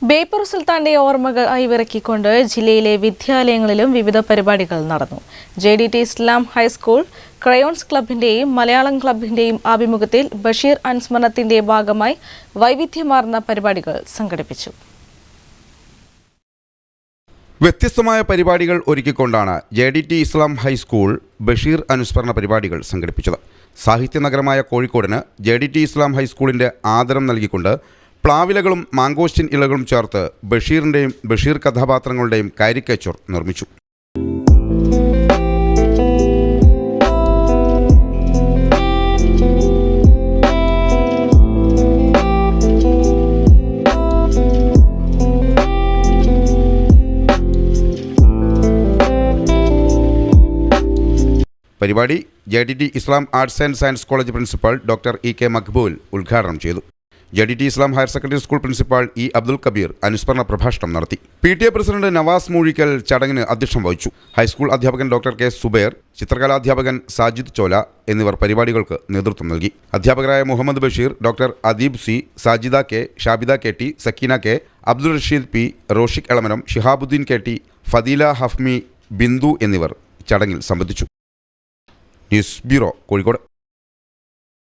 ബേപ്പൂർ സുൽത്താന്റെ ഓർമ്മകൾ അയവിറക്കിക്കൊണ്ട് ജില്ലയിലെ വിദ്യാലയങ്ങളിലും വിവിധ പരിപാടികൾ നടന്നു. JDT ഇസ്ലാം ഹൈസ്കൂൾ ക്രയോൺസ് ക്ലബിന്റെയും മലയാളം ക്ലബിന്റെയും ആഭിമുഖ്യത്തിൽ ബഷീർ അനുസ്മരണത്തിന്റെ ഭാഗമായി വൈവിധ്യമാർന്ന പരിപാടികൾ സംഘടിപ്പിച്ചു. വ്യത്യസ്തമായ പരിപാടികൾ ഒരുക്കിക്കൊണ്ടാണ് JDT ഇസ്ലാം ഹൈസ്കൂൾ ബഷീർ അനുസ്മരണ പരിപാടികൾ സംഘടിപ്പിച്ചത്. സാഹിത്യനഗരമായ കോഴിക്കോടിന് JDT ഇസ്ലാം ഹൈസ്കൂളിന്റെ ആദരം നൽകിക്കൊണ്ട് പ്ലാവിലകളും മാങ്കോസ്റ്റിൻ ഇലകളും ചേർത്ത് ബഷീറിൻ്റെയും ബഷീർ കഥാപാത്രങ്ങളുടെയും കാരിക്കേച്ചർ നിർമ്മിച്ചു. പരിപാടി JDT Islam arts and science college principal doctor EK Maqbool ഉദ്ഘാടനം ചെയ്തു. JDT Islam higher secondary school principal E Abdul Kabir അനുസ്മരണ പ്രഭാഷണം നടത്തി. PTA പ്രസിഡന്റ് നവാസ് മൂഴിക്കൽ ചടങ്ങിന് അധ്യക്ഷം വഹിച്ചു. ഹൈസ്കൂൾ അധ്യാപകൻ ഡോക്ടർ K സുബൈർ, ചിത്രകലാധ്യാപകൻ സാജിദ് ചോല എന്നിവർ പരിപാടികൾക്ക് നേതൃത്വം നൽകി. അധ്യാപകരായ Muhammad Basheer, doctor Adeeb C, Sajida K, Shabida KT, Sakeena K, Abdul Rasheed P, Roshik Elamanam, Shihabuddin KT, Fadeela Hafmi, Bindu എന്നിവർ ചടങ്ങിൽ സംബന്ധിച്ചു. News bureau, Kozhikode.